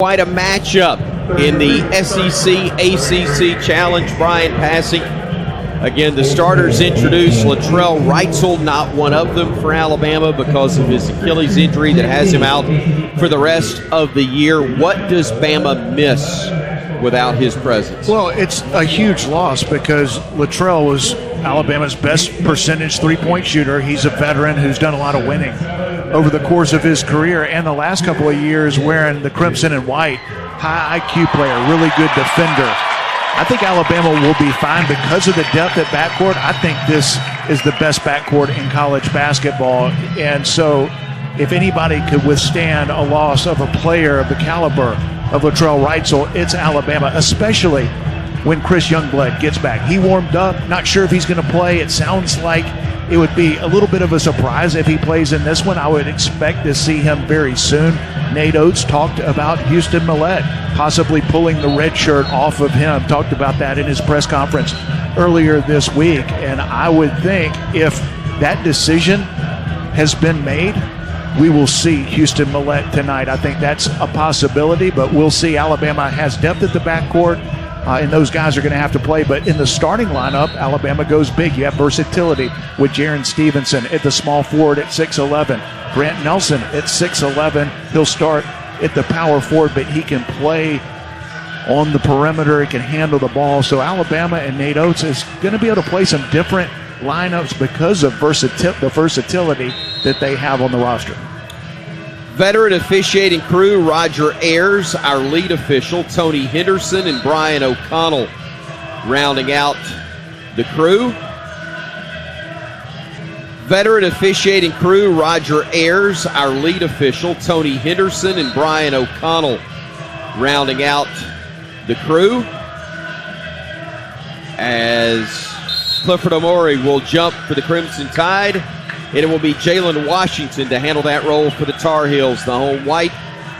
Quite a matchup in the SEC-ACC Challenge. Brian passing. Again, the starters introduced Latrell Wrightsell, not one of them for Alabama because of his Achilles injury that has him out for the rest of the year. What does Bama miss without his presence? Well, it's a huge loss because Latrell was Alabama's best percentage three-point shooter. He's a veteran who's done a lot of winning over the course of his career and the last couple of years wearing the crimson and white. High IQ player, really good defender. I think Alabama will be fine because of the depth at backcourt. I think this is the best backcourt in college basketball. And so if anybody could withstand a loss of a player of the caliber of Latrell Wrightsell, it's Alabama, especially when Chris Youngblood gets back. He warmed up, not sure if he's going to play. It sounds like it would be a little bit of a surprise if he plays in this one. I would expect to see him very soon. Nate Oates talked about Houston Millett possibly pulling the red shirt off of him, talked about that in his press conference earlier this week. And I would think if that decision has been made, we will see Houston Millett tonight. I think that's a possibility, but we'll see. Alabama has depth at the backcourt, and those guys are going to have to play. But in the starting lineup, Alabama goes big. You have versatility with Jaron Stevenson at the small forward at 6'11". Grant Nelson at 6'11". He'll start at the power forward, but he can play on the perimeter. He can handle the ball. So Alabama and Nate Oates is going to be able to play some different lineups because of the versatility that they have on the roster. Veteran officiating crew, Roger Ayers, our lead official, Tony Henderson and Brian O'Connell rounding out the crew. Veteran officiating crew, Roger Ayers, our lead official, Tony Henderson and Brian O'Connell rounding out the crew. As Clifford Omori will jump for the Crimson Tide, and it will be Jalen Washington to handle that role for the Tar Heels. The home white,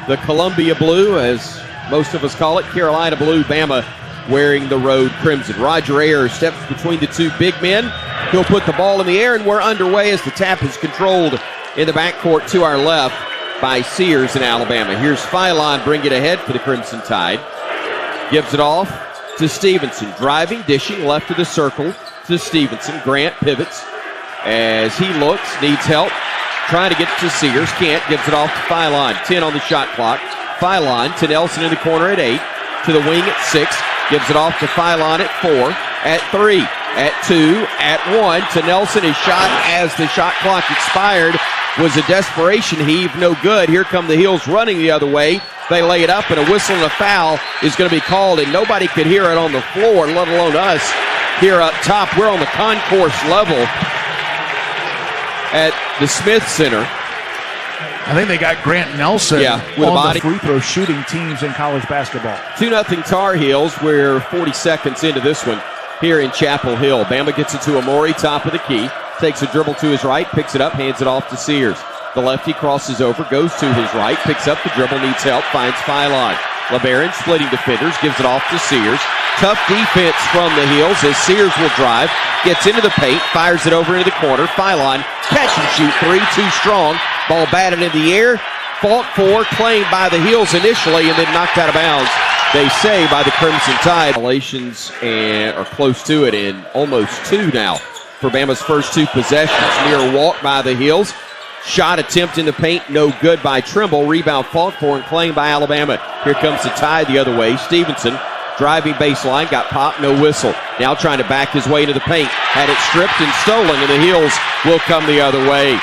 the Columbia blue, as most of us call it, Carolina blue, Bama wearing the road crimson. Roger Ayers steps between the two big men. He'll put the ball in the air, and we're underway as the tap is controlled in the backcourt to our left by Sears in Alabama. Here's Philon bring it ahead for the Crimson Tide. Gives it off to Stevenson. Driving, dishing, left of the circle to Stevenson. Grant pivots as he looks, needs help. Trying to get to Sears, can't. Gives it off to Philon. 10 on the shot clock. Philon to Nelson in the corner at 8. To the wing at 6. Gives it off to Philon at 4. At 3. At 2. At 1. To Nelson. His shot as the shot clock expired was a desperation heave. No good. Here come the Heels running the other way. They lay it up, and a whistle and a foul is going to be called, and nobody could hear it on the floor, let alone us here up top. We're on the concourse level at the Smith Center. I think they got Grant Nelson with on the free throw shooting teams in college basketball. 2-0 Tar Heels. We're 40 seconds into this one here in Chapel Hill. Bama gets it to Omori, top of the key. Takes a dribble to his right, picks it up, hands it off to Sears. The lefty crosses over, goes to his right, picks up the dribble, needs help, finds Philon. LeBaron splitting defenders, gives it off to Sears. Tough defense from the Heels as Sears will drive, gets into the paint, fires it over into the corner. Philon, catch and shoot three, too strong. Ball batted in the air, fought for, claimed by the Heels initially, and then knocked out of bounds, they say, by the Crimson Tide. Violations are close to it, and almost 2 now for Bama's first 2 possessions. Near walk by the Heels. Shot attempt in the paint, no good by Trimble. Rebound fought for and claimed by Alabama. Here comes the Tide the other way. Stevenson driving baseline, got popped, no whistle. Now trying to back his way into the paint. Had it stripped and stolen, and the Heels will come the other way.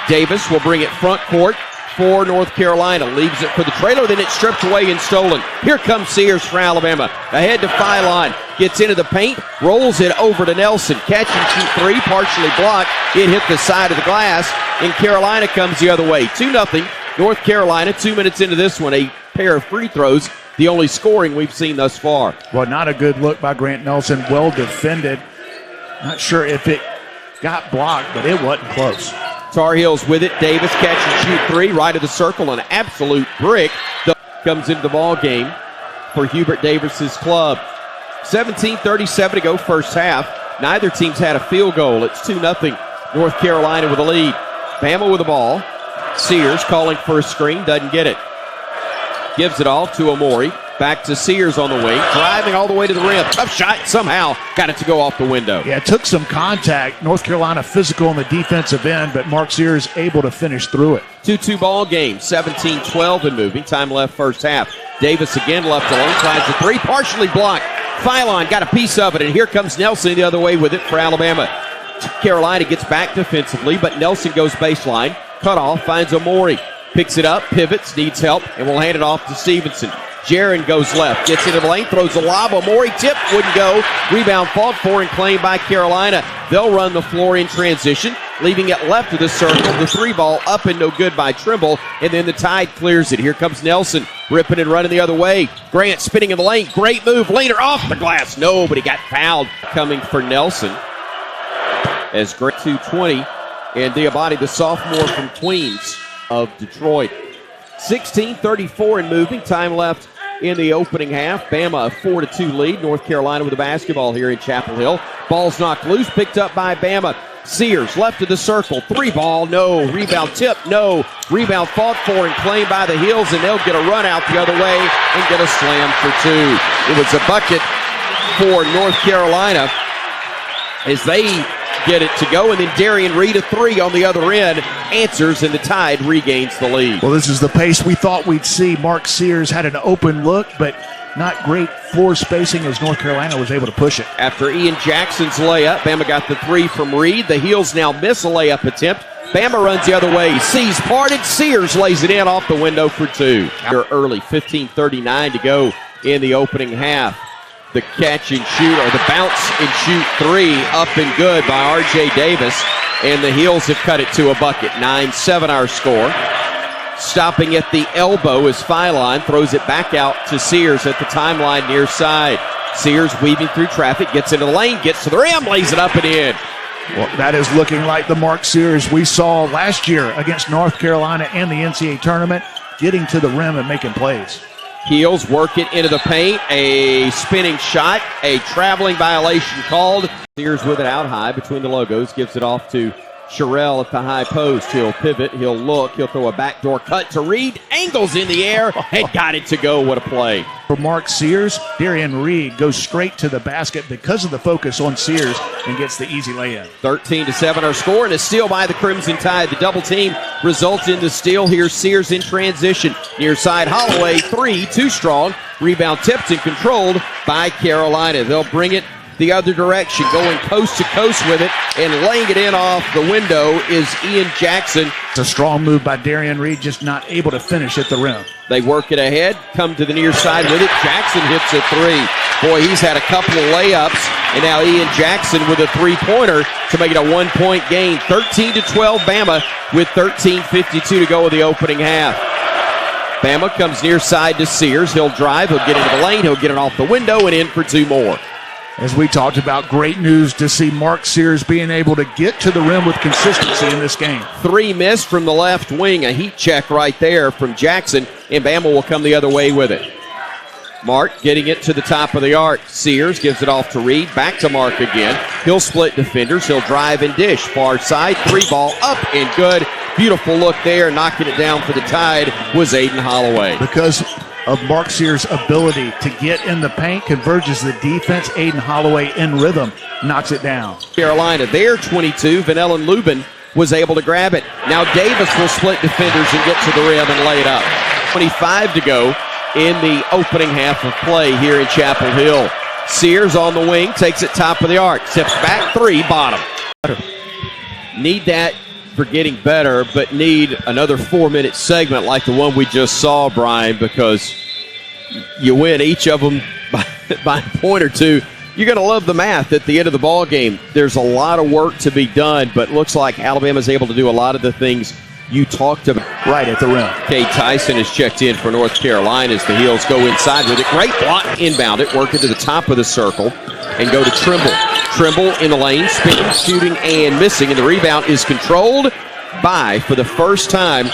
Davis will bring it front court for North Carolina. Leaves it for the trailer, then it's stripped away and stolen. Here comes Sears for Alabama. Ahead to Philon. Gets into the paint, rolls it over to Nelson. Catch and shoot three, partially blocked. It hit the side of the glass, and Carolina comes the other way. 2-0 North Carolina. 2 minutes into this one, a pair of free throws, the only scoring we've seen thus far. Well, not a good look by Grant Nelson. Well defended. Not sure if it got blocked, but it wasn't close. Tar Heels with it. Davis catch and shoot three, right of the circle, an absolute brick. Comes into the ball game for Hubert Davis's club. 17:37 to go first half. Neither team's had a field goal. It's 2-0 North Carolina with a lead. Bama with the ball. Sears calling for a screen, doesn't get it. Gives it off to Amori. Back to Sears on the wing. Driving all the way to the rim. Tough shot. Somehow got it to go off the window. Yeah, it took some contact. North Carolina physical on the defensive end, but Mark Sears able to finish through it. 2-2 ball game. 17-12 and moving. Time left first half. Davis again left alone. Tries a three. Partially blocked. Philon got a piece of it, and here comes Nelson the other way with it for Alabama. Carolina gets back defensively, but Nelson goes baseline. Cut off. Finds Amori. Picks it up. Pivots. Needs help. And will hand it off to Stevenson. Jaron goes left, gets into the lane, throws a lob. Amori tip, wouldn't go. Rebound fought for and claimed by Carolina. They'll run the floor in transition, leaving it left of the circle. The three ball up and no good by Trimble, and then the Tide clears it. Here comes Nelson, ripping and running the other way. Grant spinning in the lane, great move. Leaner off the glass. No, but he got fouled. Coming for Nelson as Grant 220, and Diabate, the sophomore from Queens of Detroit. 16-34 and moving. Time left in the opening half. Bama a 4-2 lead. North Carolina with the basketball here in Chapel Hill. Ball's knocked loose, picked up by Bama. Sears left of the circle. Three ball, no. Rebound tip, no. Rebound fought for and claimed by the Heels, and they'll get a run out the other way and get a slam for two. It was a bucket for North Carolina as they get it to go, and then Darian Reed a three on the other end answers, and the Tide regains the lead. Well, this is the pace we thought we'd see. Mark Sears had an open look, but not great floor spacing as North Carolina was able to push it. After Ian Jackson's layup, Bama got the three from Reed. The Heels now miss a layup attempt. Bama runs the other way. Sees parted. Sears lays it in off the window for two. Early, 15:39 to go in the opening half. The catch and shoot, or the bounce and shoot three, up and good by R.J. Davis. And the Heels have cut it to a bucket. 9-7 our score. Stopping at the elbow is Philon. Throws it back out to Sears at the timeline near side. Sears weaving through traffic, gets into the lane, gets to the rim, lays it up and in. Well, that is looking like the Mark Sears we saw last year against North Carolina in the NCAA tournament, getting to the rim and making plays. Heels work it into the paint. A spinning shot. A traveling violation called. Sears with it out high between the logos. Gives it off to Sherrill at the high post. He'll pivot. He'll look. He'll throw a backdoor cut to Reed. Angles in the air and got it to go. What a play. For Mark Sears, Darian Reed goes straight to the basket because of the focus on Sears and gets the easy lay-in. 13-7 our score, and a steal by the Crimson Tide. The double team results in the steal. Here's Sears in transition. Near side Holloway, three, too strong. Rebound tipped and controlled by Carolina. They'll bring it the other direction, going coast to coast with it, and laying it in off the window is Ian Jackson. It's a strong move by Darian Reed, just not able to finish at the rim. They work it ahead, come to the near side with it. Jackson hits a three. Boy, he's had a couple of layups, and now Ian Jackson with a three-pointer to make it a one-point game. 13-12 Bama with 13:52 to go in the opening half. Bama comes near side to Sears. He'll drive, he'll get into the lane, he'll get it off the window and in for two more. As we talked about, great news to see Mark Sears being able to get to the rim with consistency in this game. Three missed from the left wing, a heat check right there from Jackson, and Bama will come the other way with it. Mark getting it to the top of the arc. Sears gives it off to Reed, back to Mark again. He'll split defenders, he'll drive and dish. Far side, three ball up and good. Beautiful look there, knocking it down for the Tide was Aiden Holloway. Because of Mark Sears' ability to get in the paint, converges the defense. Aiden Holloway in rhythm, knocks it down. Carolina, they're 22. Vanellan Lubin was able to grab it. Now Davis will split defenders and get to the rim and lay it up. 25 to go in the opening half of play here in Chapel Hill. Sears on the wing, takes it top of the arc. Steps back, three, bottom. Need that for getting better, but need another 4-minute segment like the one we just saw, Brian, because you win each of them by a point or two. You're going to love the math at the end of the ball game. There's a lot of work to be done, but looks like Alabama's able to do a lot of the things you talked about. Right at the rim. Cade Tyson has checked in for North Carolina as the Heels go inside with it. Great block, inbound it, work it to the top of the circle, and go to Trimble. Trimble in the lane, spinning, shooting, and missing, and the rebound is controlled by, for the first time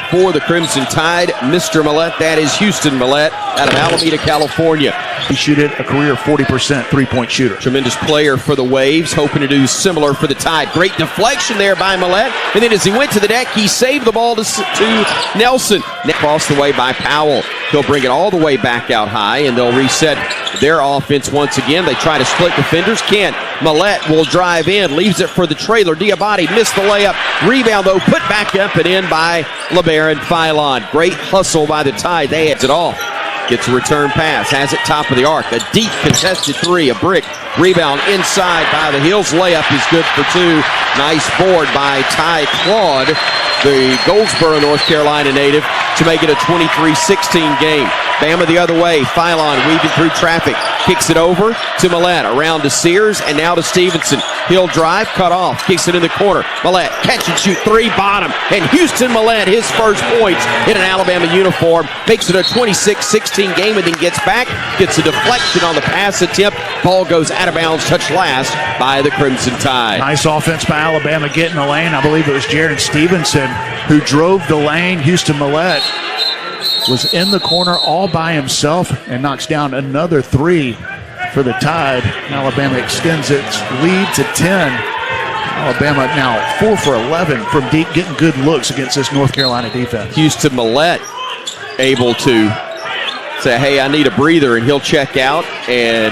for the Crimson Tide, Mr. Millett. That is Houston Millett out of Alameda, California. He shooted a career 40% three-point shooter. Tremendous player for the Waves, hoping to do similar for the Tide. Great deflection there by Millett, and then as he went to the deck, he saved the ball to Nelson. Crossed the way by Powell. He'll bring it all the way back out high, and they'll reset their offense once again. They try to split defenders. Can't. Millette will drive in, leaves it for the trailer. Diabate missed the layup. Rebound, though, put back up and in by LeBaron Philon. Great hustle by the Tide. They heads it off. Gets a return pass, has it top of the arc. A deep contested three, a brick. Rebound inside by the Hills. Layup is good for two. Nice board by Ty Claude, the Goldsboro, North Carolina native, to make it a 23-16 game. Bama the other way. Philon weaving through traffic. Kicks it over to Millette. Around to Sears and now to Stevenson. He'll drive, cut off. Kicks it in the corner. Millette, catch and shoot three, bottom. And Houston Millette, his first points in an Alabama uniform. Makes it a 26-16 game and then gets back. Gets a deflection on the pass attempt. Ball goes out of bounds, touched last by the Crimson Tide. Nice offense by Alabama getting the lane. I believe it was Jaron Stevenson who drove the lane. Houston Millette was in the corner all by himself and knocks down another three for the Tide. Alabama extends its lead to 10. Alabama now 4 for 11 from deep, getting good looks against this North Carolina defense. Houston Millette able to say, hey, I need a breather, and he'll check out, and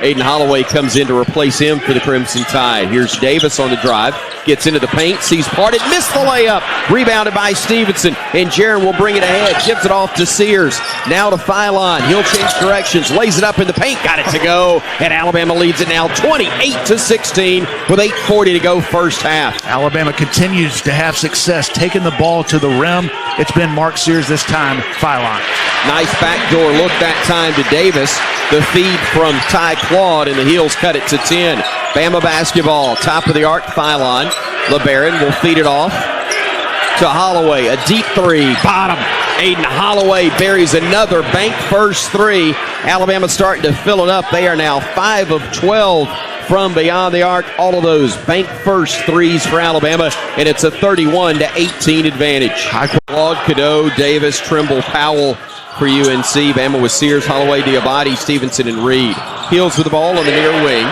Aiden Holloway comes in to replace him for the Crimson Tide. Here's Davis on the drive. Gets into the paint, sees parted, missed the layup. Rebounded by Stevenson, and Jaron will bring it ahead. Gives it off to Sears. Now to Philon. He'll change directions, lays it up in the paint, got it to go, and Alabama leads it now 28-16 with 8:40 to go first half. Alabama continues to have success taking the ball to the rim. It's been Mark Sears this time, Philon. Nice backdoor look that time to Davis. The feed from Ty Claude, and the Heels cut it to 10. Bama basketball, top of the arc, Philon. LeBaron will feed it off to Holloway. A deep three, bottom. Aiden Holloway buries another bank first three. Alabama starting to fill it up. They are now 5 of 12 from beyond the arc. All of those bank first threes for Alabama, and it's a 31-18 advantage. Claude, Cadeau, Davis, Trimble, Powell for UNC. Bama with Sears, Holloway, Diabate, Stevenson, and Reed. Heels with the ball on the near wing.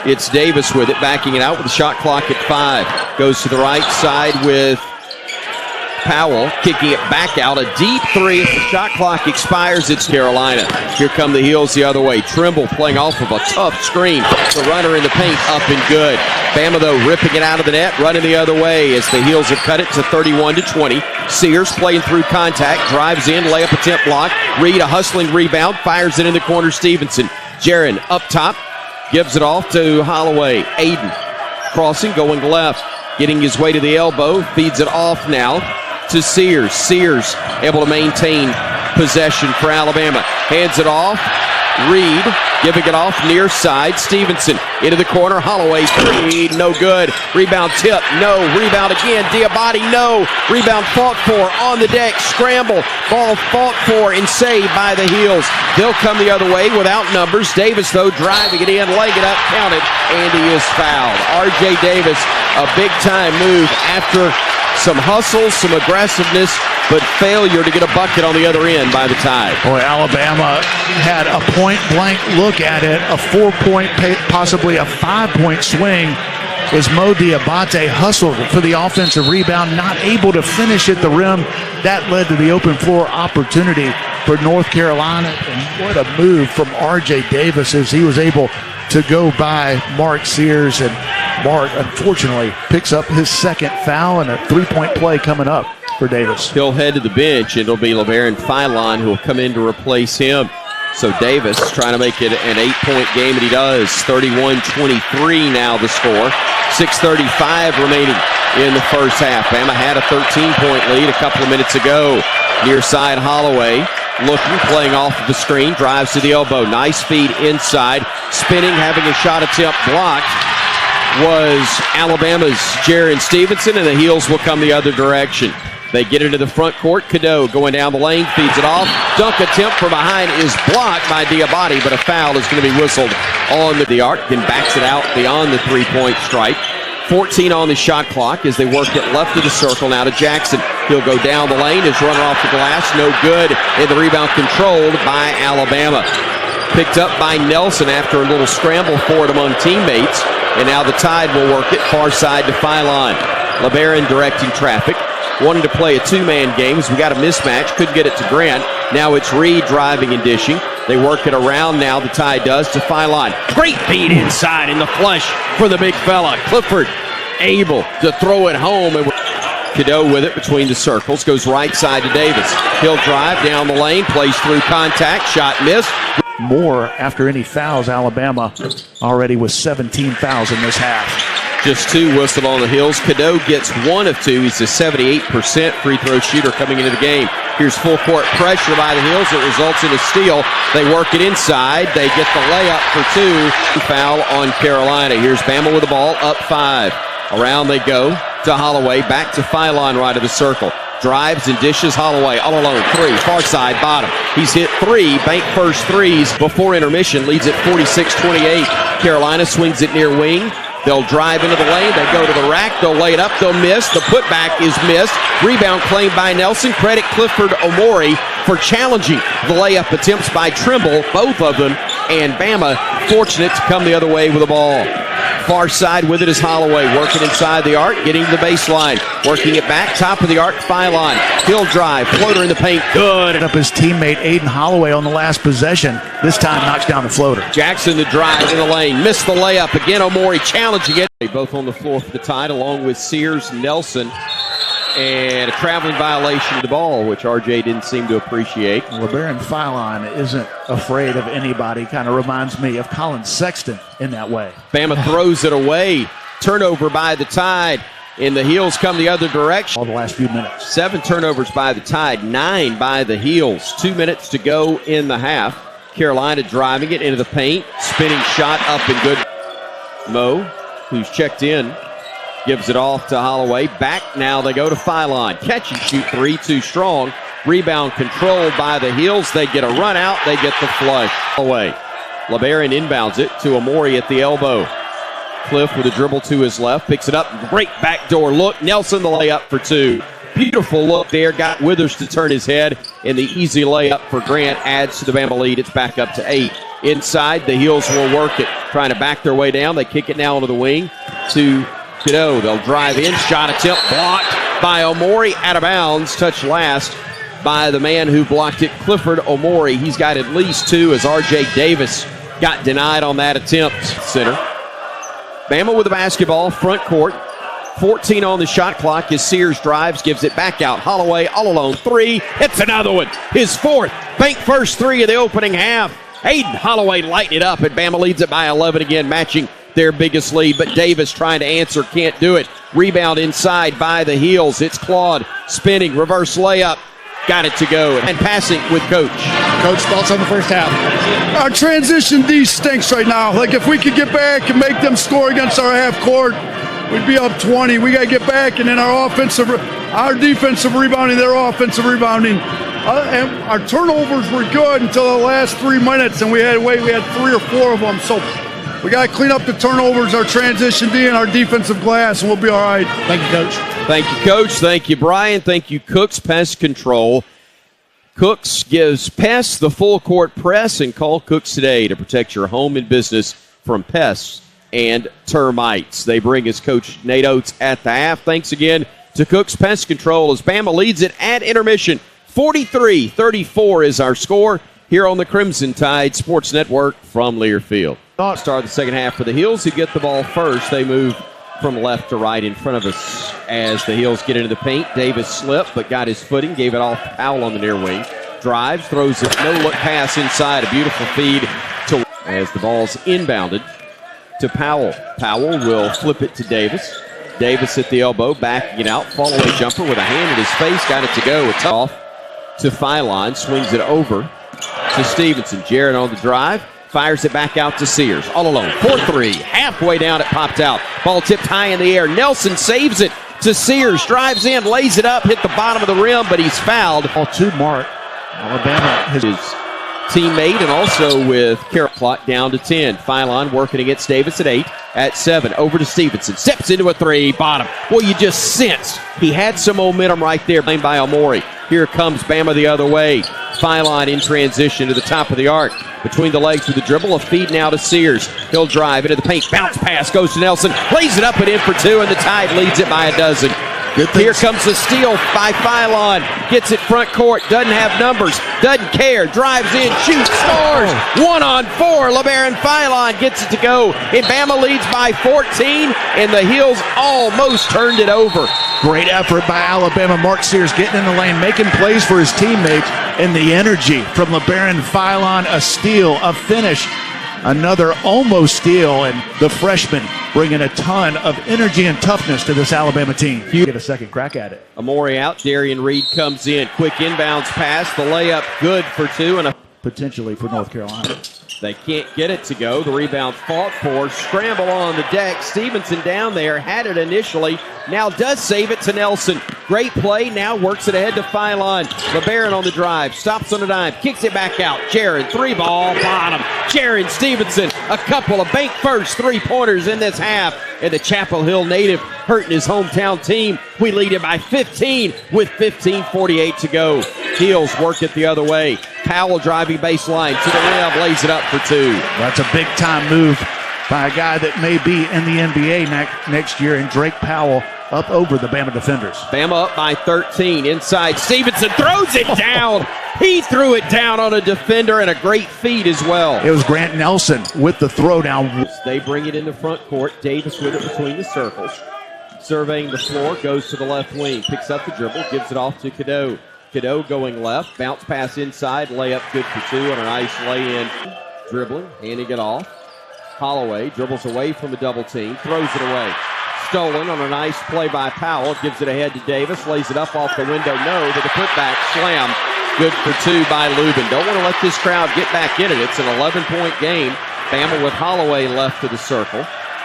It's Davis with it, backing it out with the shot clock at 5. Goes to the right side with Powell, kicking it back out. A deep three. As the shot clock expires, it's Carolina. Here come the Heels the other way. Trimble playing off of a tough screen. The runner in the paint, up and good. Bama, though, ripping it out of the net, running the other way as the Heels have cut it to 31-20. Sears playing through contact, drives in, layup attempt block. Reed, a hustling rebound, fires it in the corner. Stevenson. Jaron up top, gives it off to Holloway. Aiden crossing, going left, getting his way to the elbow, feeds it off now to Sears. Sears able to maintain possession for Alabama. Hands it off. Reed giving it off near side. Stevenson into the corner. Holloway three, no good. Rebound tip, no. Rebound again. Diabate, no. Rebound fought for on the deck. Scramble. Ball fought for and saved by the Heels. They'll come the other way without numbers. Davis, though, driving it in, laying it up, counted, and he is fouled. R.J. Davis, a big-time move after some hustle, some aggressiveness, but failure to get a bucket on the other end by the Tide. Boy, Alabama had a point-blank look at it, a 4-point, possibly a 5-point swing as Mo Diabate hustled for the offensive rebound, not able to finish at the rim. That led to the open floor opportunity for North Carolina. And what a move from R.J. Davis as he was able to go by Mark Sears, and Mark, unfortunately, picks up his second foul and a 3-point play coming up for Davis. He'll head to the bench, and it'll be LeBaron Philon who will come in to replace him. So Davis trying to make it an 8-point game, and he does. 31-23 now the score. 6:35 remaining in the first half. Bama had a 13-point lead a couple of minutes ago. Near side, Holloway looking, playing off of the screen, drives to the elbow. Nice feed inside, spinning, having a shot attempt blocked was Alabama's Jaron Stevenson, and the Heels will come the other direction. They get into the front court. Cadeau going down the lane, feeds it off. Dunk attempt from behind is blocked by Diabate, but a foul is going to be whistled on the arc, then backs it out beyond the three-point stripe. 14 on the shot clock as they work it left of the circle now to Jackson. He'll go down the lane. His runner off the glass, no good. And the rebound controlled by Alabama. Picked up by Nelson after a little scramble for it among teammates. And now the Tide will work it far side to Philon. LeBaron directing traffic. wanted to play a two-man game as we got a mismatch. Couldn't get it to Grant. Now it's Reed driving and dishing. They work it around now, the Tide does, to Phylon. Great beat inside in the flush for the big fella. Clifford able to throw it home. And Cadeau with it between the circles. Goes right side to Davis. He'll drive down the lane. Plays through contact. Shot missed. More after any fouls. Alabama already with 17 fouls in this half. Just two whistled on the Hills. Cadeau gets 1 of 2. He's a 78% free throw shooter coming into the game. Here's full court pressure by the Hills. It results in a steal. They work it inside. They get the layup for 2. Foul on Carolina. Here's Bama with the ball, up 5. Around they go to Holloway. Back to Phylon, right of the circle. Drives and dishes. Holloway all alone. 3. Far side, bottom. He's hit 3. Bank first threes before intermission. Leads at 46-28. Carolina swings it near wing. They'll drive into the lane. They go to the rack. They'll lay it up. They'll miss. The putback is missed. Rebound claimed by Nelson. Credit Clifford Omori for challenging the layup attempts by Trimble, both of them. And Bama fortunate to come the other way with the ball. Far side with it is Holloway, working inside the arc, getting to the baseline, working it back, top of the arc, Phylon. He'll drive, floater in the paint, good. Up his teammate Aiden Holloway on the last possession. This time knocks down the floater. Jackson the drive in the lane, missed the layup. Again, Omori challenging it. They both on the floor for the Tide, along with Sears, Nelson, and a traveling violation of the ball, which RJ didn't seem to appreciate. LeBaron Phylon isn't afraid of anybody. Kind of reminds me of Colin Sexton in that way. Bama throws it away. Turnover by the Tide. And the Heels come the other direction. All the last few minutes. 7 turnovers by the Tide, 9 by the Heels. 2 minutes to go in the half. Carolina driving it into the paint. Spinning shot up and good. Mo, who's checked in, gives it off to Holloway. Back now they go to Phylon. Catch and shoot 3, too strong. Rebound controlled by the Heels. They get a run out. They get the flush away. LeBaron inbounds it to Omori at the elbow. Cliff with a dribble to his left. Picks it up. Great backdoor look. Nelson the layup for 2. Beautiful look there. Got Withers to turn his head. And the easy layup for Grant adds to the Bama lead. It's back up to 8. Inside, the Heels will work it. Trying to back their way down. They kick it now into the wing to Cadeau. They'll drive in. Shot attempt blocked by Omori, out of bounds. Touched last by the man who blocked it, Clifford Omori. He's got at least 2 as RJ Davis got denied on that attempt. Center. Bama with the basketball, front court. 14 on the shot clock as Sears drives, gives it back out. Holloway all alone. 3. It's another one. His 4th. Bank first 3 of the opening half. Aiden Holloway lighting it up, and Bama leads it by 11 again, matching their biggest lead. But Davis trying to answer, can't do it. Rebound inside by the Heels. It's Claude spinning, reverse layup. Got it to go. And passing with Coach. Coach, thoughts on the first half? Our transition D stinks right now. Like, if we could get back and make them score against our half court, we'd be up 20. We got to get back, and then our defensive rebounding, their offensive rebounding. And our turnovers were good until the last 3 minutes, and we had 3 or 4 of them. So we got to clean up the turnovers, our transition D, and our defensive glass, and we'll be all right. Thank you, Coach. Thank you, Coach. Thank you, Brian. Thank you, Cooks Pest Control. Cooks gives pests the full court press, and call Cooks today to protect your home and business from pests and termites. They bring us Coach Nate Oates at the half. Thanks again to Cooks Pest Control as Bama leads it at intermission. 43-34 is our score here on the Crimson Tide Sports Network from Learfield. Start the second half for the Heels, who get the ball first. They move from left to right in front of us as the Heels get into the paint. Davis slipped, but got his footing, gave it off to Powell on the near wing. Drives, throws it, no-look pass inside. A beautiful feed to as the ball's inbounded to Powell. Powell will flip it to Davis. Davis at the elbow, backing it out. Follow-away jumper with a hand in his face. Got it to go. It's off to Phylon. Swings it over to Stevenson. Jarrett on the drive. Fires it back out to Sears. All alone. 4-3. Halfway down, it popped out. Ball tipped high in the air. Nelson saves it to Sears. Drives in, lays it up, hit the bottom of the rim, but he's fouled. All to Mark. Alabama. His teammate, and also with Carrot Clock down to 10. Phylon working against Davis at 8. At 7, over to Stevenson. Steps into a 3, bottom. Well, you just sensed he had some momentum right there, blamed by Omori. Here comes Bama the other way. Phylon in transition to the top of the arc. Between the legs with the dribble, a feed now to Sears. He'll drive into the paint. Bounce pass goes to Nelson. Lays it up and in for 2, and the Tide leads it by a dozen. Good Here things. comes the steal by Phylon. Gets it front court. Doesn't have numbers. Doesn't care. Drives in. Shoots. Scores. 1-on-4. LeBaron Phylon gets it to go. And Bama leads by 14. And the Heels almost turned it over. Great effort by Alabama. Mark Sears getting in the lane, making plays for his teammates, and the energy from LeBaron Phylon, a steal, a finish, another almost steal, and the freshman bringing a ton of energy and toughness to this Alabama team. You get a second crack at it. Amori out. Darian Reed comes in. Quick inbounds pass. The layup good for two. And Potentially for North Carolina. they can't get it to go. The rebound fought for. Scramble on the deck. Stevenson down there. Had it initially. Now does save it to Nelson. Great play. Now works it ahead to Phylon. LeBaron on the drive. Stops on a dime. Kicks it back out. Jaron, 3-ball, bottom. Jaron Stevenson, a couple of bank first 3-pointers in this half. And the Chapel Hill native hurting his hometown team. We lead it by 15 with 15:48 to go. Heels work it the other way. Powell driving baseline to the rim. Lays it up for two. That's a big-time move by a guy that may be in the NBA next year, and Drake Powell up over the Bama defenders. Bama up by 13. Inside, Stevenson throws it down. He threw it down on a defender, and a great feed as well. It was Grant Nelson with the throwdown. They bring it into front court. Davis with it between the circles. Surveying the floor, goes to the left wing. Picks up the dribble, gives it off to Cadeau. Cadeau going left. Bounce pass inside. Layup good for two on a nice lay-in. Dribbling, handing it off. Holloway dribbles away from the double team. Throws it away. Stolen on a nice play by Powell. Gives it ahead to Davis. Lays it up off the window. No, but the putback slam. Good for two by Lubin. Don't want to let this crowd get back in it. It's an 11-point game. Bama with Holloway left to the circle.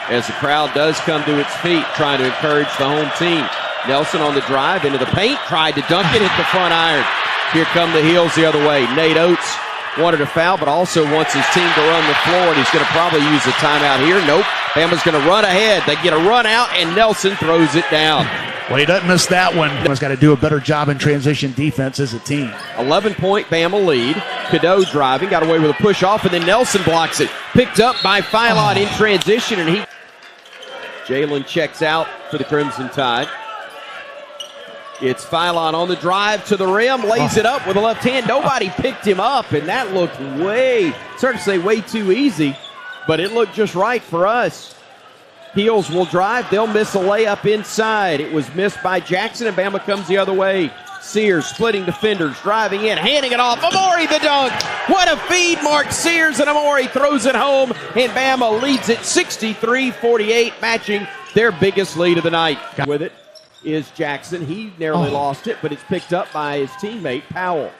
As the crowd does come to its feet, trying to encourage the home team. Nelson on the drive into the paint. Tried to dunk it, hit the front iron. Here come the Heels the other way. Nate Oates wanted a foul, but also wants his team to run the floor, and he's going to probably use a timeout here. Nope. Bama's going to run ahead. They get a run out, and Nelson throws it down. Well, he doesn't miss that one. Bama's got to do a better job in transition defense as a team. 11-point Bama lead. Cadeau driving, got away with a push-off, and then Nelson blocks it. Picked up by Phylon in transition, and Jalen checks out for the Crimson Tide. It's Phylon on the drive to the rim, lays it up with a left hand. Nobody picked him up, and that looked started to say way too easy, but it looked just right for us. Heels will drive. They'll miss a layup inside. It was missed by Jackson, and Bama comes the other way. Sears splitting defenders, driving in, handing it off. Amori the dunk. What a feed. Mark Sears, and Amori throws it home, and Bama leads it 63-48, matching their biggest lead of the night. With it is Jackson. He narrowly lost it, but it's picked up by his teammate, Powell.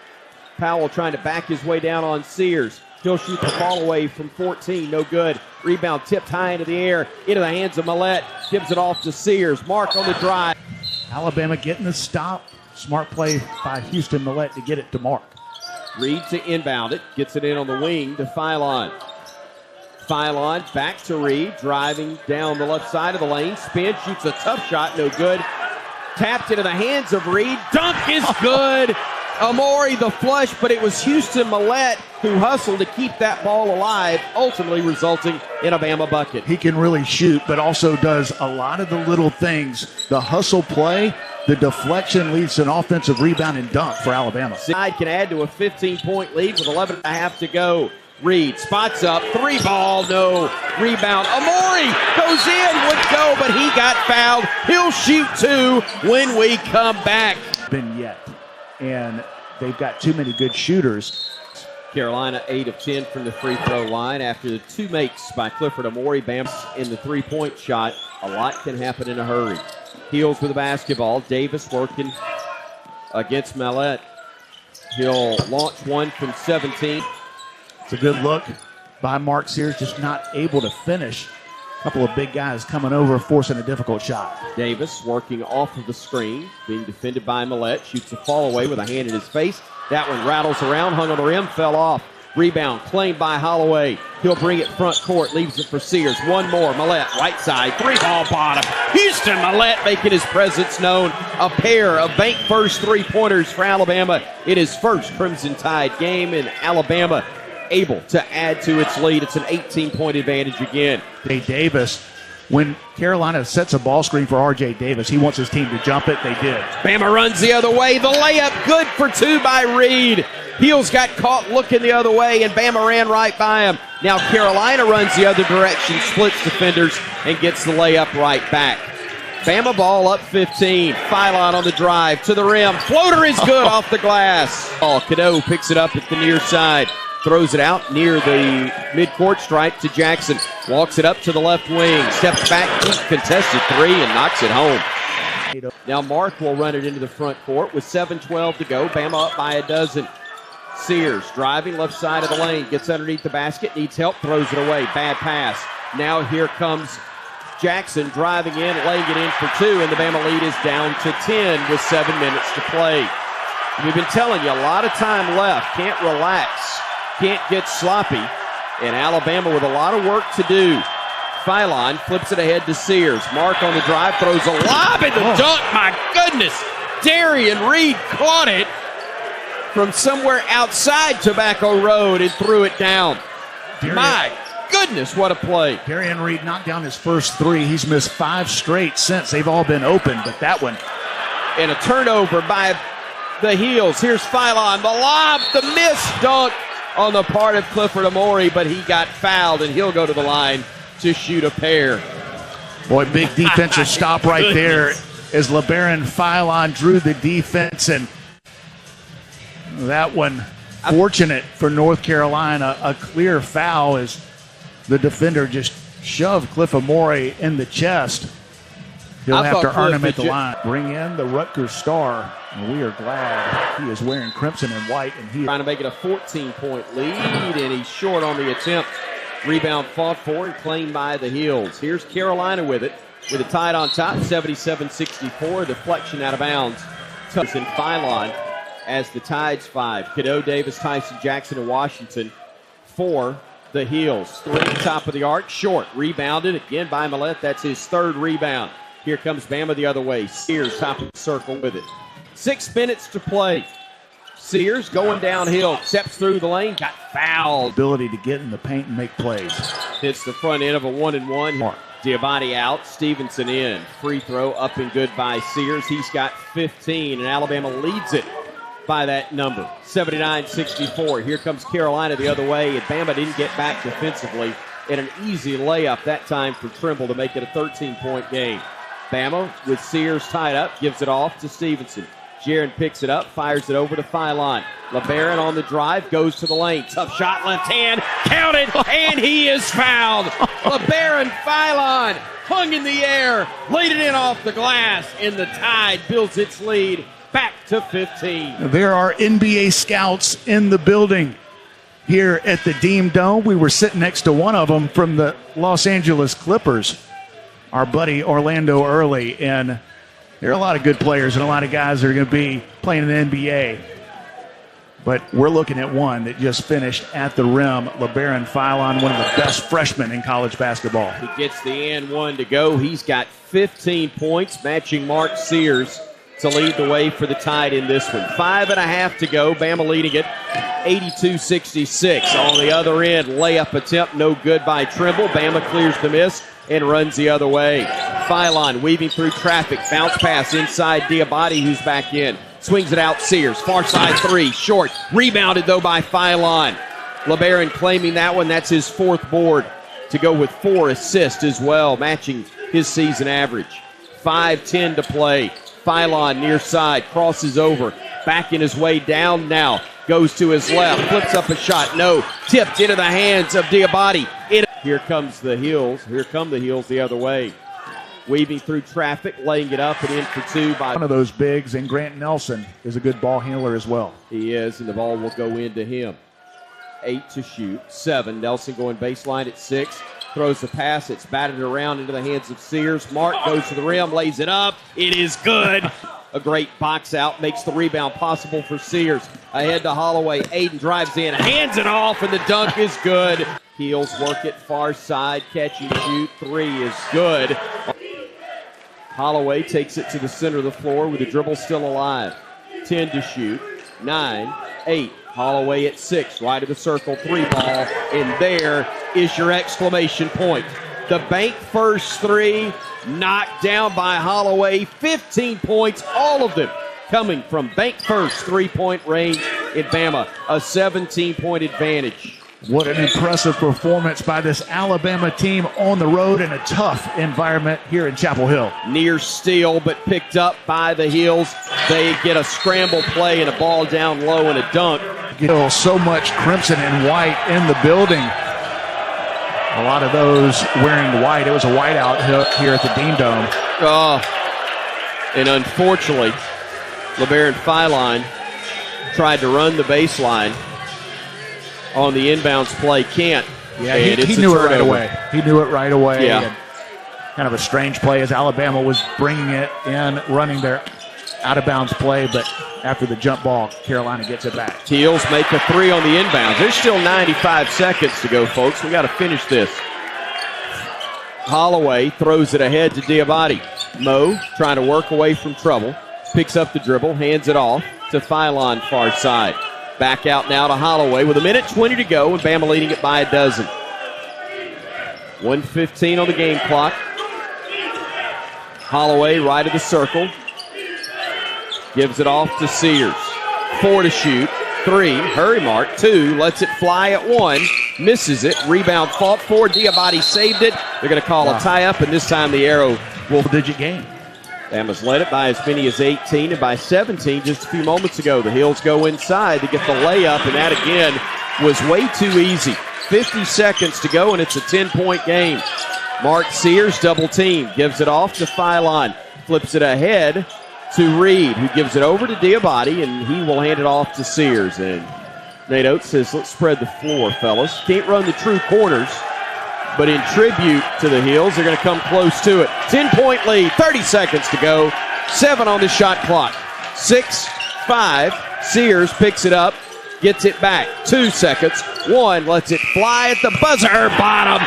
Powell trying to back his way down on Sears. He'll shoot the ball away from 14. No good. Rebound tipped high into the air, into the hands of Millette. Gives it off to Sears. Mark on the drive. Alabama getting the stop. Smart play by Houston Millette to get it to Mark. Reed to inbound it. Gets it in on the wing to Phylon. Phylon back to Reed. Driving down the left side of the lane. Spin. Shoots a tough shot. No good. Tapped into the hands of Reed. Dunk is good. Amori the flush, but it was Houston Millette who hustled to keep that ball alive, ultimately resulting in a Bama bucket. He can really shoot, but also does a lot of the little things. The hustle play, the deflection leads to an offensive rebound and dunk for Alabama. Side can add to a 15-point lead with 11.5 to go. Reed spots up, 3-ball, no. Rebound. Amori goes in, would go, but he got fouled. He'll shoot two when we come back. Been yet. And they've got too many good shooters. Carolina 8 of 10 from the free throw line after the two makes by Clifford Amori. Bama in the three-point shot. A lot can happen in a hurry. Heels with the basketball. Davis working against Millette. He'll launch one from 17. It's a good look by Mark Sears, just not able to finish. A couple of big guys coming over, forcing a difficult shot. Davis working off of the screen, being defended by Millette. Shoots a fall away with a hand in his face. That one rattles around, hung on the rim, fell off. Rebound claimed by Holloway. He'll bring it front court, leaves it for Sears. One more, Millette, right side, 3-ball bottom. Houston Millette making his presence known. A pair of bank first three-pointers for Alabama in his first Crimson Tide game, and Alabama able to add to its lead. It's an 18-point advantage again. Davis, when Carolina sets a ball screen for R.J. Davis, he wants his team to jump it. They did. Bama runs the other way. The layup good for two by Reed. Heels got caught looking the other way, and Bama ran right by him. Now Carolina runs the other direction, splits defenders, and gets the layup right back. Bama ball up 15. Phylon on the drive to the rim. Floater is good off the glass. Cadeau picks it up at the near side. Throws it out near the midcourt stripe to Jackson. Walks it up to the left wing. Steps back, deep contested three, and knocks it home. Now Mark will run it into the front court with 7:12 to go. Bama up by a dozen. Sears driving left side of the lane. Gets underneath the basket. Needs help. Throws it away. Bad pass. Now here comes Jackson driving in, laying it in for two, and the Bama lead is down to 10 with 7 minutes to play. We've been telling you, a lot of time left. Can't relax. Can't get sloppy. And Alabama with a lot of work to do. Phylon flips it ahead to Sears. Mark on the drive, throws a lob in the dunk. My goodness. Darian Reed caught it from somewhere outside Tobacco Road and threw it down. My goodness, what a play. Darian Reed knocked down his first three. He's missed 5 straight since. They've all been open, but that one. And a turnover by the Heels. Here's Phylon. The lob, the missed dunk on the part of Clifford Amore, but he got fouled, and he'll go to the line to shoot a pair. Boy, big defensive stop right there as LeBaron Phylon drew the defense, and that one fortunate for North Carolina. A clear foul as the defender just shoved Cliff Amore in the chest. He'll have to earn him at the line. Bring in the Rutgers star, and we are glad he is wearing crimson and white. And he trying to make it a 14-point lead, and he's short on the attempt. Rebound fought for and claimed by the Heels. Here's Carolina with it a tied on top, 77-64. Deflection out of bounds. Tucks in Phylon as the Tides 5. Cadeau, Davis, Tyson, Jackson, and Washington for the Heels. 3 top of the arc, short. Rebounded again by Millette. That's his third rebound. Here comes Bama the other way. Sears top of the circle with it. 6 minutes to play. Sears going downhill, steps through the lane, got fouled. Ability to get in the paint and make plays. Hits the front end of a 1-and-1. Diabate out, Stevenson in. Free throw up and good by Sears. He's got 15, and Alabama leads it by that number, 79-64. Here comes Carolina the other way, and Bama didn't get back defensively. And an easy layup that time for Trimble to make it a 13-point game. Bama with Sears tied up, gives it off to Stevenson. Jaron picks it up, fires it over to Phylon. LeBaron on the drive, goes to the lane. Tough shot, left hand, counted, and he is fouled. LeBaron Phylon hung in the air, laid it in off the glass, and the Tide builds its lead back to 15. There are NBA scouts in the building here at the Deem Dome. We were sitting next to one of them from the Los Angeles Clippers, our buddy Orlando Early, and there are a lot of good players and a lot of guys that are going to be playing in the NBA. But we're looking at one that just finished at the rim, LeBaron Phylon, one of the best freshmen in college basketball. He gets the and one to go. He's got 15 points, matching Mark Sears to lead the way for the Tide in this one. 5.5 to go. Bama leading it 82-66. On the other end, layup attempt, no good by Trimble. Bama clears the miss and runs the other way. Phylon weaving through traffic. Bounce pass inside Diabate, who's back in. Swings it out, Sears. Far side three, short. Rebounded, though, by Phylon. LeBaron claiming that one. That's his 4th board to go with 4 assists as well, matching his season average. 5:10 to play. Phylon near side, crosses over. Backing his way down now. Goes to his left, flips up a shot. No, tipped into the hands of Diabate. Here comes the Heels. Here come the Heels the other way. Weaving through traffic, laying it up and in for 2 by one of those bigs, and Grant Nelson is a good ball handler as well. He is, and the ball will go into him. 8 to shoot, 7. Nelson going baseline at 6. Throws the pass. It's batted around into the hands of Sears. Mark goes to the rim, lays it up. It is good. A great box out, makes the rebound possible for Sears. Ahead to Holloway. Aiden drives in, hands it off, and the dunk is good. Heels work it far side, catch and shoot. 3 is good. Holloway takes it to the center of the floor with the dribble still alive. 10 to shoot. 9, 8. Holloway at 6, right of the circle, 3 ball, and there is your exclamation point. The bank first three, knocked down by Holloway. 15 points, all of them coming from bank first three-point range in Bama. A 17-point advantage. What an impressive performance by this Alabama team on the road in a tough environment here in Chapel Hill. Near steal, but picked up by the Heels. They get a scramble play and a ball down low and a dunk. So much crimson and white in the building. A lot of those wearing white. It was a whiteout here at the Dean Dome. And unfortunately, LeBaron Philon tried to run the baseline on the inbounds play. Can't. Yeah, he knew it right away. He knew it right away. Yeah. And kind of a strange play as Alabama was bringing it in, running their out-of-bounds play, but after the jump ball, Carolina gets it back. Heels make a three on the inbounds. There's still 95 seconds to go, folks. We got to finish this. Holloway throws it ahead to Diabate. Mo trying to work away from trouble. Picks up the dribble, hands it off to Philon far side. Back out now to Holloway with 1:20 to go, and Bama leading it by a dozen. 1:15 on the game clock. Holloway right of the circle. Gives it off to Sears. 4 to shoot. 3, hurry mark. 2, lets it fly at 1. Misses it. Rebound fought for. Diabate saved it. They're going to call a tie-up, and this time the arrow will digit game. Bama's led it by as many as 18 and by 17 just a few moments ago. The Heels go inside to get the layup, and that again was way too easy. 50 seconds to go, and it's a 10-point game. Mark Sears double team. Gives it off to Philon. Flips it ahead to Reed, who gives it over to Diabate, and he will hand it off to Sears. And Nate Oates says, let's spread the floor, fellas. Can't run the true corners, but in tribute to the Heels, they're going to come close to it. 10-point lead, 30 seconds to go. 7 on the shot clock. 6, 5. Sears picks it up, gets it back. 2 seconds. 1, lets it fly at the buzzer. Bottom.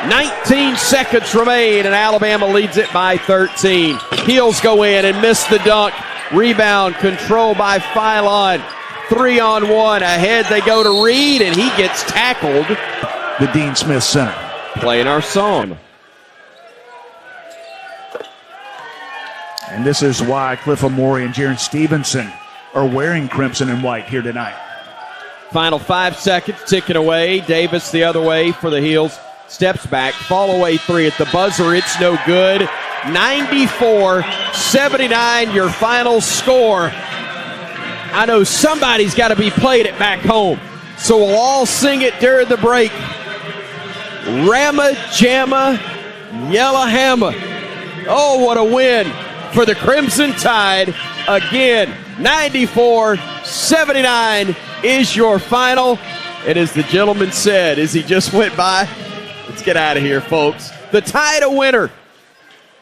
19 seconds remain, and Alabama leads it by 13. Heels go in and miss the dunk. Rebound control by Philon. 3-on-1. Ahead they go to Reed, and he gets tackled. The Dean Smith Center. Playing our song. And this is why Cliff Amore and Jaron Stevenson are wearing crimson and white here tonight. Final 5 seconds ticking away. Davis the other way for the Heels. Steps back, fall away 3 at the buzzer. It's no good. 94-79, your final score. I know somebody's got to be playing it back home, so we'll all sing it during the break. Rama Jamma Yellowhammer. Oh, what a win for the Crimson Tide. Again, 94-79 is your final. And as the gentleman said as he just went by, let's get out of here, folks. The Tide a winner,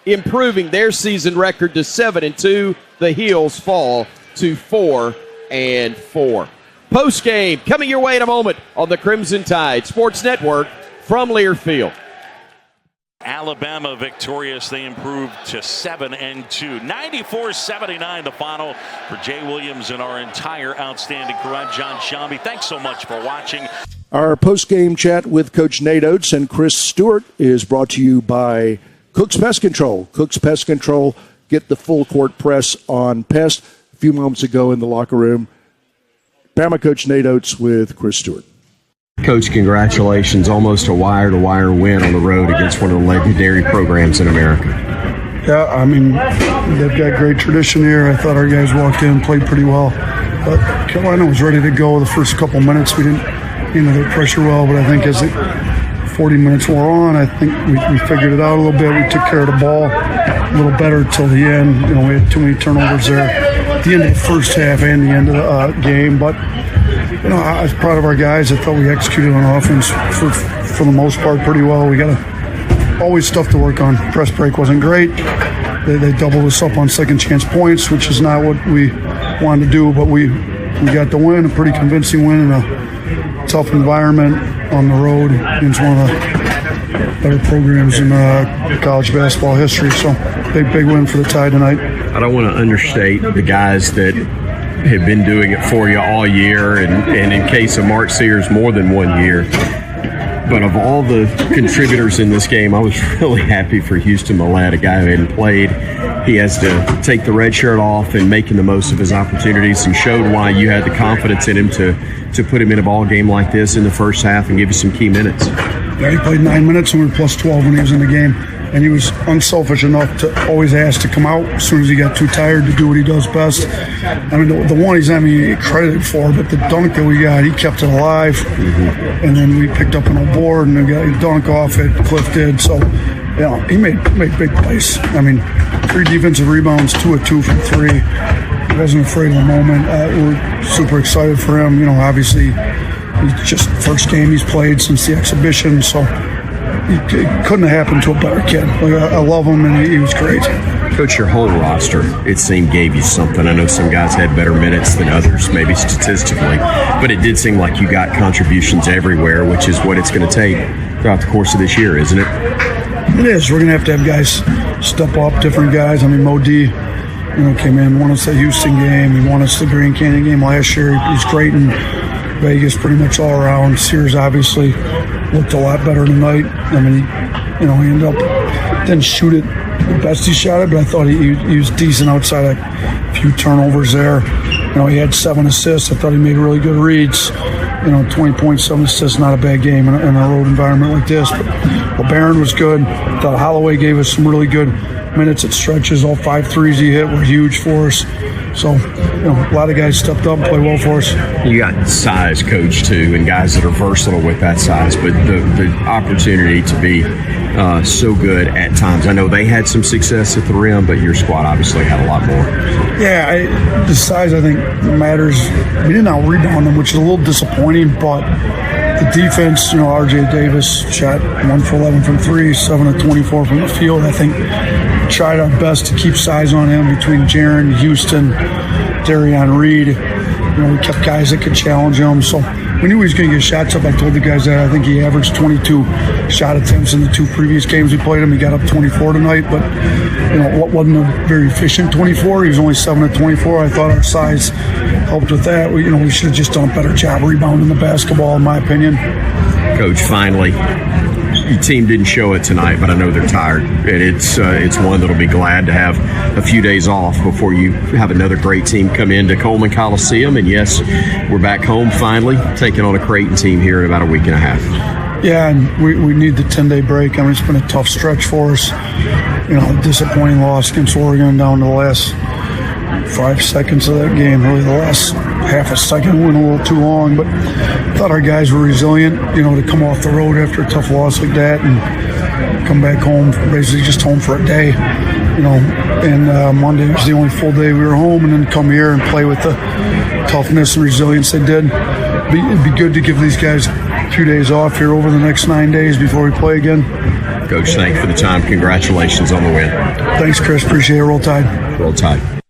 improving their season record to 7-2. The Heels fall to 4-4. Post-game coming your way in a moment on the Crimson Tide Sports Network from Learfield. Alabama victorious. They improved to 7-2. 94-79 the final for Jay Williams and our entire outstanding crew. I'm John Shambi. Thanks so much for watching. Our post-game chat with Coach Nate Oates and Chris Stewart is brought to you by Cook's Pest Control. Cook's Pest Control. Get the full court press on pest. A few moments ago in the locker room, Bama Coach Nate Oates with Chris Stewart. Coach, congratulations. Almost a wire-to-wire win on the road against one of the legendary programs in America. Yeah, I mean, they've got great tradition here. I thought our guys walked in and played pretty well. But Carolina was ready to go the first couple minutes. We didn't handle their pressure well, but I think as 40 minutes wore on, I think we figured it out a little bit. We took care of the ball a little better till the end. You know, we had too many turnovers there at the end of the first half and the end of the game. But you know, I was proud of our guys. I thought we executed on offense for the most part pretty well. We got always stuff to work on. Press break wasn't great. They doubled us up on second chance points, which is not what we wanted to do, but we got the win, a pretty convincing win in a tough environment on the road against one of the better programs in college basketball history. So big win for the Tide tonight. I don't want to understate the guys that have been doing it for you all year, and in case of Mark Sears, more than 1 year. But of all the contributors in this game, I was really happy for Houston Millett, a guy who hadn't played. He has to take the red shirt off and making the most of his opportunities, and showed why you had the confidence in him to put him in a ball game like this in the first half and give you some key minutes. Yeah, he played 9 minutes and we were plus 12 when he was in the game. And he was unselfish enough to always ask to come out as soon as he got too tired to do what he does best. I mean, the one he's credited for, but the dunk that we got, he kept it alive. Mm-hmm. And then we picked up an old board and got a dunk off it. Cliff did. So, he made big plays. I mean, 3 defensive rebounds, 2 of 2 from 3. He wasn't afraid of the moment. We're super excited for him. Obviously, he's just first game he's played since the exhibition. So, it couldn't have happened to a better kid. I love him, and he was great. Coach, your whole roster, it seemed, gave you something. I know some guys had better minutes than others, maybe statistically, but it did seem like you got contributions everywhere, which is what it's going to take throughout the course of this year, isn't it? It is. We're going to have guys step up, different guys. I mean, Mo D, came in, won us the Houston game. He won us the Grand Canyon game last year. He's great in Vegas pretty much all around. Sears obviously looked a lot better tonight. I mean, he ended up, didn't shoot it the best he shot it, but I thought he was decent outside a few turnovers there. He had 7 assists. I thought he made really good reads. 20 points, 7 assists, not a bad game in a road environment like this. But LeBaron was good. I thought Holloway gave us some really good minutes at stretches. All 5 threes he hit were huge for us. So, a lot of guys stepped up and played well for us. You got size, Coach, too, and guys that are versatile with that size. But the opportunity to be so good at times. I know they had some success at the rim, but your squad obviously had a lot more. Yeah, the size, I think, matters. We didn't out-rebound them, which is a little disappointing, but the defense, R.J. Davis shot 1 for 11 from 3, 7 of 24 from the field. I think tried our best to keep size on him between Jaron, Houston, Darion Reed. We kept guys that could challenge him. So we knew he was going to get shots up. I told the guys that. I think he averaged 22 shot attempts in the 2 previous games we played him. He got up 24 tonight, but what wasn't a very efficient 24. He was only 7 of 24. I thought our size helped with that. We should have just done a better job rebounding the basketball, in my opinion. Coach, finally, your team didn't show it tonight, but I know they're tired. And it's one that'll be glad to have a few days off before you have another great team come into Coleman Coliseum. And yes, we're back home finally, taking on a Creighton team here in about a week and a half. Yeah, and we need the 10-day break. I mean, it's been a tough stretch for us. A disappointing loss against Oregon down to the last 5 seconds of that game. Really, the last half a second went a little too long, but I thought our guys were resilient, to come off the road after a tough loss like that and come back home, basically just home for a day, and Monday was the only full day we were home, and then come here and play with the toughness and resilience they did. It'd be good to give these guys a few days off here over the next 9 days before we play again. Coach, thanks for the time. Congratulations on the win. Thanks, Chris. Appreciate it. Roll Tide. Roll Tide.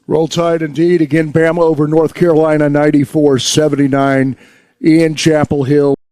Roll Tide indeed. Again, Bama over North Carolina 94-79 in Chapel Hill.